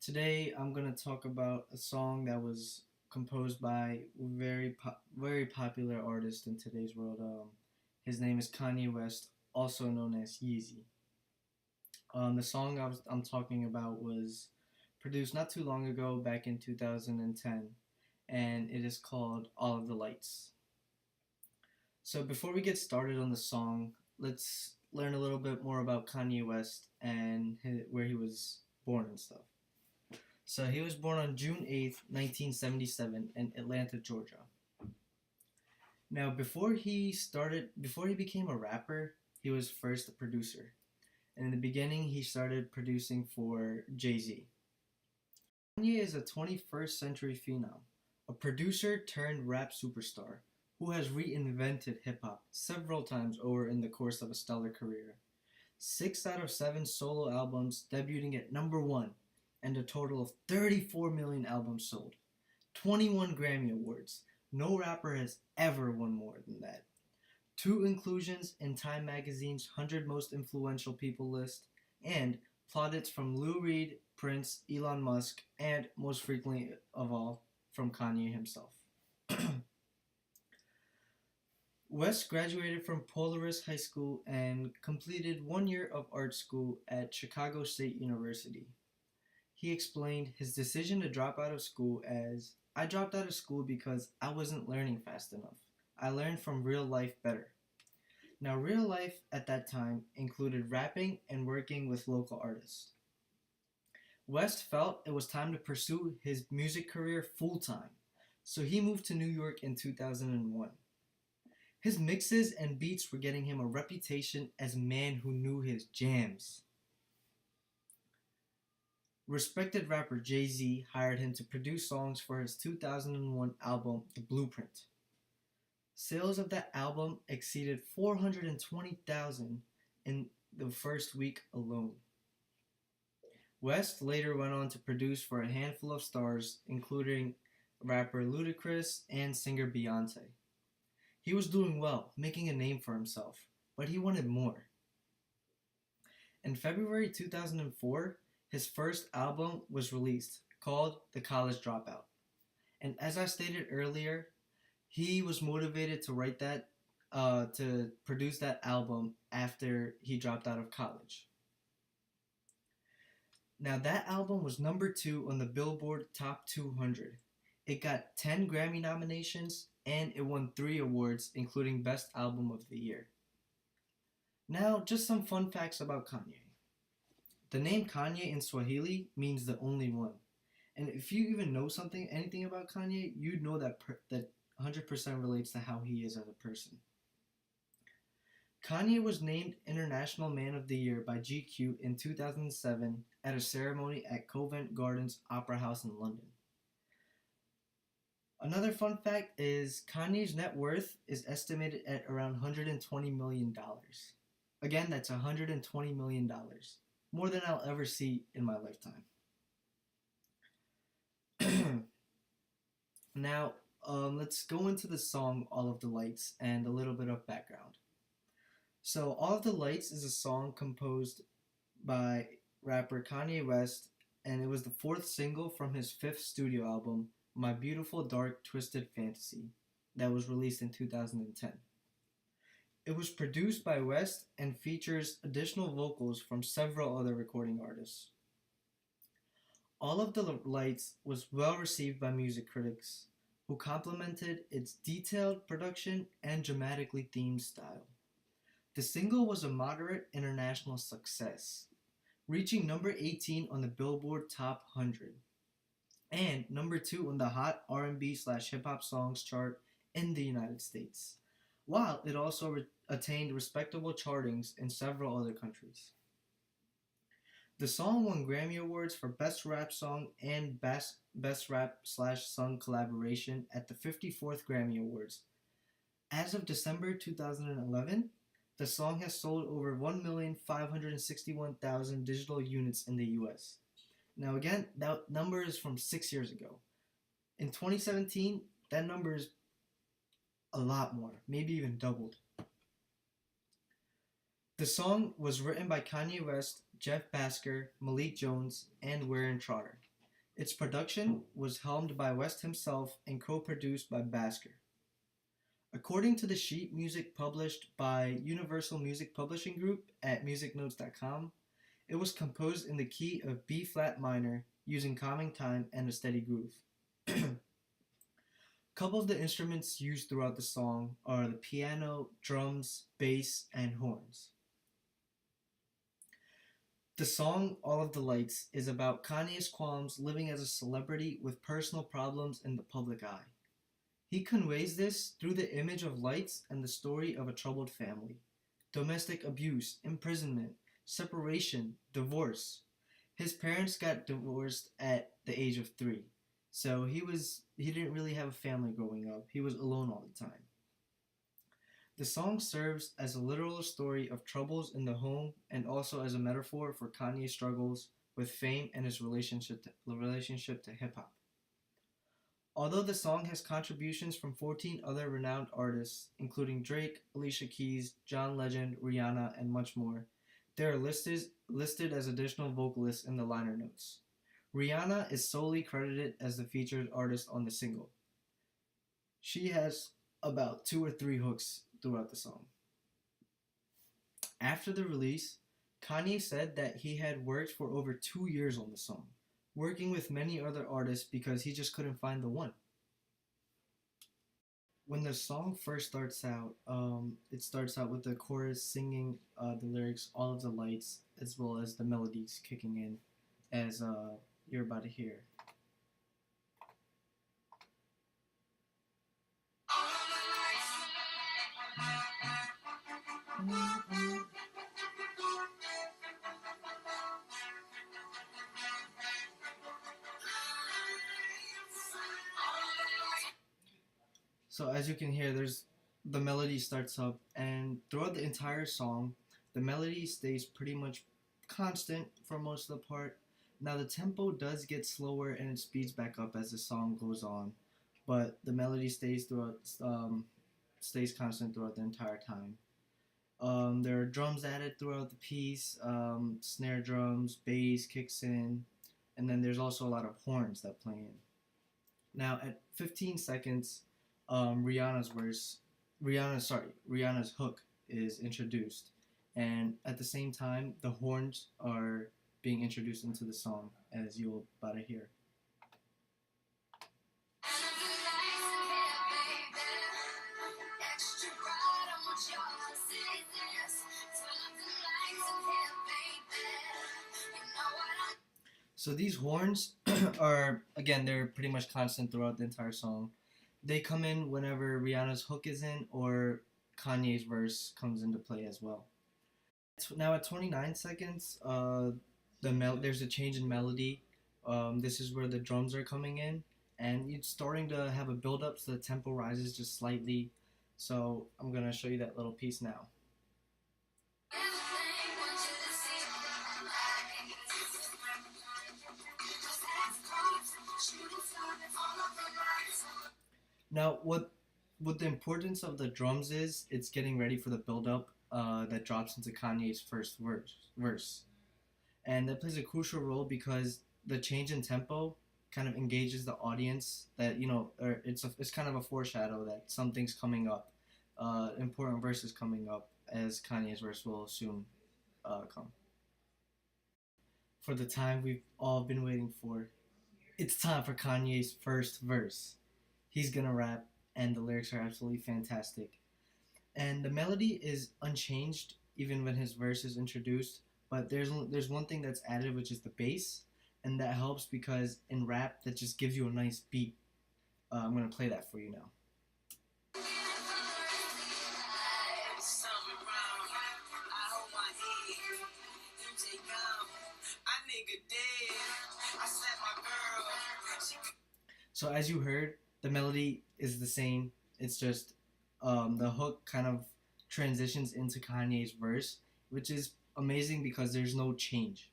Today I'm gonna talk about a song that was composed by very popular artist in today's world. His name is Kanye West, also known as Yeezy. The song I'm talking about was produced not too long ago, back in 2010, and it is called "All of the Lights." So before we get started on the song, let's learn a little bit more about Kanye West and where he was born and stuff. So he was born on June 8th, 1977 in Atlanta, Georgia. Now, before he became a rapper, he was first a producer. And in the beginning, he started producing for Jay-Z. Kanye is a 21st century phenom, a producer turned rap superstar who has reinvented hip hop several times over in the course of a stellar career. 6 out of 7 solo albums debuting at number one, and a total of 34 million albums sold, 21 Grammy Awards. No rapper has ever won more than that. 2 inclusions in Time Magazine's 100 Most Influential People list, and plaudits from Lou Reed, Prince, Elon Musk, and most frequently of all, from Kanye himself. West graduated from Polaris High School and completed 1 year of art school at Chicago State University. He explained his decision to drop out of school as, "I dropped out of school because I wasn't learning fast enough. I learned from real life better." Now, real life at that time included rapping and working with local artists. West felt it was time to pursue his music career full time, so he moved to New York in 2001. His mixes and beats were getting him a reputation as a man who knew his jams. Respected rapper Jay-Z hired him to produce songs for his 2001 album, The Blueprint. Sales of that album exceeded 420,000 in the first week alone. West later went on to produce for a handful of stars, including rapper Ludacris and singer Beyonce. He was doing well, making a name for himself, but he wanted more. In February 2004, his first album was released, called The College Dropout. And as I stated earlier, he was motivated to to produce that album after he dropped out of college. Now, that album was number 2 on the Billboard Top 200. It got 10 Grammy nominations and it won 3 awards, including Best Album of the Year. Now, just some fun facts about Kanye. The name Kanye in Swahili means the only one. And if you even know anything about Kanye, you'd know that 100% relates to how he is as a person. Kanye was named International Man of the Year by GQ in 2007 at a ceremony at Covent Gardens Opera House in London. Another fun fact is Kanye's net worth is estimated at around $120 million. Again, that's $120 million. More than I'll ever see in my lifetime. Now, let's go into the song All of the Lights and a little bit of background. So, All of the Lights is a song composed by rapper Kanye West, and it was the 4th single from his 5th studio album, My Beautiful Dark Twisted Fantasy, that was released in 2010. It was produced by West and features additional vocals from several other recording artists. All of the Lights was well received by music critics, who complimented its detailed production and dramatically themed style. The single was a moderate international success, reaching number 18 on the Billboard Top 100 and number 2 on the Hot R&B/Hip Hop Songs chart in the United States, while it also attained respectable chartings in several other countries. The song won Grammy Awards for Best Rap Song and Best Rap/Sung Collaboration at the 54th Grammy Awards. As of December 2011, the song has sold over 1,561,000 digital units in the US. Now again, that number is from 6 years ago. In 2017, that number is a lot more, maybe even doubled. The song was written by Kanye West, Jeff Basker, Malik Jones, and Warren Trotter. Its production was helmed by West himself and co-produced by Basker. According to the sheet music published by Universal Music Publishing Group at musicnotes.com, it was composed in the key of B flat minor using calming time and a steady groove. A couple of the instruments used throughout the song are the piano, drums, bass, and horns. The song All of the Lights is about Kanye's qualms living as a celebrity with personal problems in the public eye. He conveys this through the image of lights and the story of a troubled family. Domestic abuse, imprisonment, separation, divorce. His parents got divorced at the age of 3. So he didn't really have a family growing up. He was alone all the time. The song serves as a literal story of troubles in the home and also as a metaphor for Kanye's struggles with fame and his relationship to hip hop. Although the song has contributions from 14 other renowned artists, including Drake, Alicia Keys, John Legend, Rihanna, and much more, they are listed as additional vocalists in the liner notes. Rihanna is solely credited as the featured artist on the single. She has about 2 or 3 hooks throughout the song. After the release, Kanye said that he had worked for over 2 years on the song, working with many other artists because he just couldn't find the one. When the song first starts out, it starts out with the chorus singing the lyrics, all of the lights, as well as the melodies kicking in, as you're about to hear. So as you can hear, the melody starts up, and throughout the entire song, the melody stays pretty much constant for most of the part. Now the tempo does get slower and it speeds back up as the song goes on, but the melody stays constant throughout the entire time. There are drums added throughout the piece, snare drums, bass kicks in, and then there's also a lot of horns that play in. Now at 15 seconds, Rihanna's hook is introduced, and at the same time, the horns are being introduced into the song, as you'll about to hear. So these horns are, again, they're pretty much constant throughout the entire song. They come in whenever Rihanna's hook is in or Kanye's verse comes into play as well. Now at 29 seconds, there's a change in melody. This is where the drums are coming in, and it's starting to have a build up, so the tempo rises just slightly. So I'm gonna show you that little piece now. Now, what the importance of the drums is, it's getting ready for the build up that drops into Kanye's first verse, and that plays a crucial role because the change in tempo kind of engages the audience that or it's kind of a foreshadow that something's coming up, important verse is coming up, as Kanye's verse will soon come. For the time we've all been waiting for, it's time for Kanye's first verse. He's gonna rap, and the lyrics are absolutely fantastic. And the melody is unchanged even when his verse is introduced, but there's one thing that's added, which is the bass, and that helps because in rap that just gives you a nice beat. I'm gonna play that for you now. So as you heard, the melody is the same. It's just the hook kind of transitions into Kanye's verse, which is amazing because there's no change.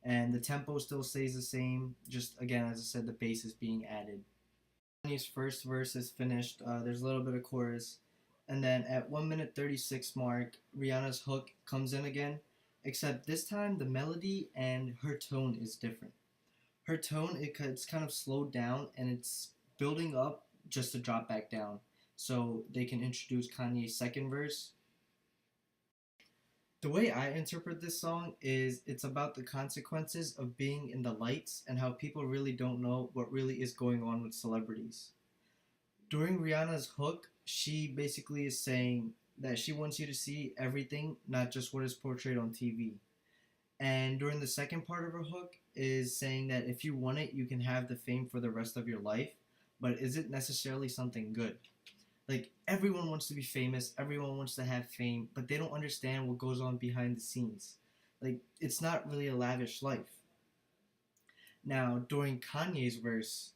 And the tempo still stays the same. Just again, as I said, the bass is being added. Kanye's first verse is finished. There's a little bit of chorus. And then at 1 minute 36 mark, Rihanna's hook comes in again. Except this time the melody and her tone is different. Her tone it's kind of slowed down and it's building up just to drop back down, so they can introduce Kanye's second verse. The way I interpret this song is it's about the consequences of being in the lights and how people really don't know what really is going on with celebrities. During Rihanna's hook, she basically is saying that she wants you to see everything, not just what is portrayed on TV. And during the second part of her hook is saying that if you want it, you can have the fame for the rest of your life, but is it necessarily something good? Like everyone wants to be famous, everyone wants to have fame, but they don't understand what goes on behind the scenes. Like it's not really a lavish life. Now, during Kanye's verse,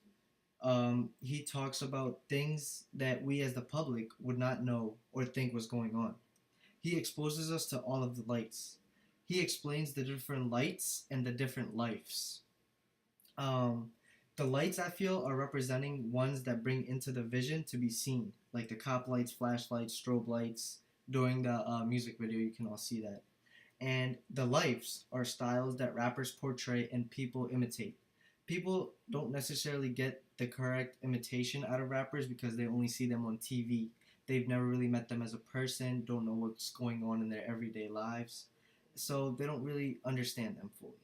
he talks about things that we as the public would not know or think was going on. He exposes us to all of the lights. He explains the different lights and the different lives. Um, the lights I feel are representing ones that bring into the vision to be seen, like the cop lights, flashlights, strobe lights. During the music video, you can all see that. And the lives are styles that rappers portray and people imitate. People don't necessarily get the correct imitation out of rappers because they only see them on TV. They've never really met them as a person, don't know what's going on in their everyday lives, so they don't really understand them fully.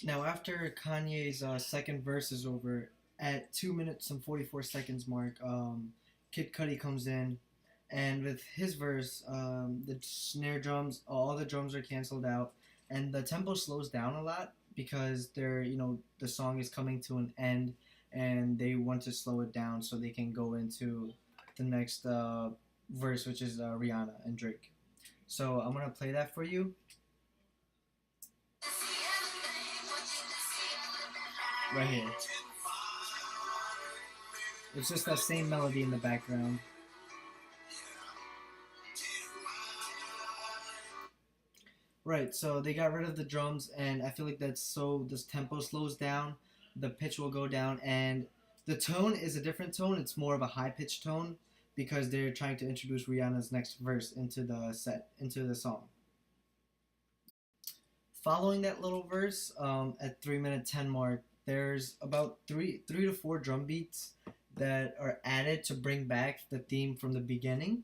Now, after Kanye's second verse is over, at 2 minutes and 44 seconds mark, Kid Cudi comes in, and with his verse, the snare drums, all the drums are canceled out, and the tempo slows down a lot because the song is coming to an end, and they want to slow it down so they can go into the next verse, which is Rihanna and Drake. So I'm gonna play that for you right here. It's just that same melody in the background. Right, so they got rid of the drums, and I feel like that's so this tempo slows down, the pitch will go down, and the tone is a different tone. It's more of a high pitched tone because they're trying to introduce Rihanna's next verse into the into the song. Following that little verse, at 3 minute 10 mark, there's about three to four drum beats that are added to bring back the theme from the beginning,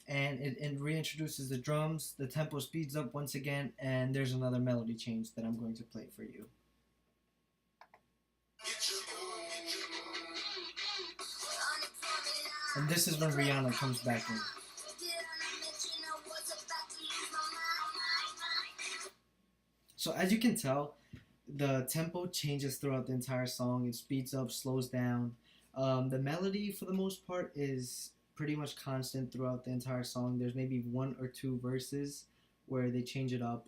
and it reintroduces the drums. The tempo speeds up once again, and there's another melody change that I'm going to play for you. And this is when Rihanna comes back in. So as you can tell, the tempo changes throughout the entire song. It speeds up, slows down. The melody, for the most part, is pretty much constant throughout the entire song. There's maybe one or two verses where they change it up,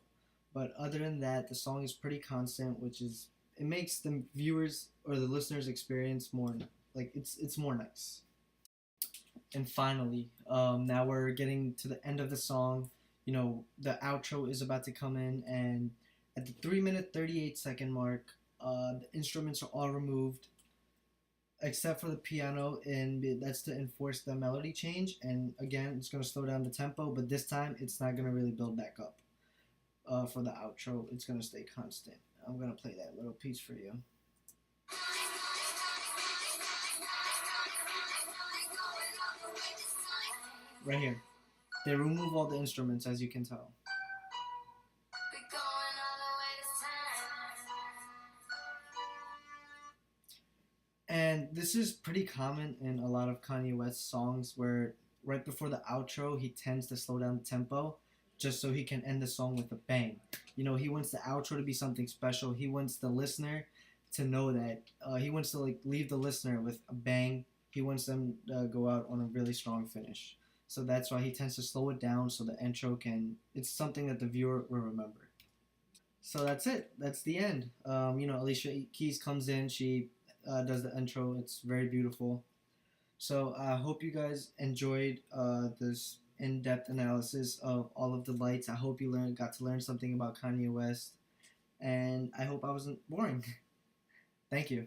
but other than that, the song is pretty constant, which is it makes the viewers or the listeners experience more like it's more nice. And finally, now we're getting to the end of the song. The outro is about to come in, and at the 3 minute 38 second mark, the instruments are all removed except for the piano, and that's to enforce the melody change. And again, it's going to slow down the tempo, but this time it's not going to really build back up. For the outro, it's going to stay constant. I'm going to play that little piece for you. Right here. They remove all the instruments, as you can tell. And this is pretty common in a lot of Kanye West songs where right before the outro, he tends to slow down the tempo just so he can end the song with a bang. He wants the outro to be something special. He wants the listener to know that he wants to leave the listener with a bang. He wants them to go out on a really strong finish. So that's why he tends to slow it down so the intro it's something that the viewer will remember. So that's it. That's the end. Alicia Keys comes in. She does the intro. It's very beautiful. So I hope you guys enjoyed this in-depth analysis of all of the lights. I hope you got to learn something about Kanye West, and I hope I wasn't boring. Thank you.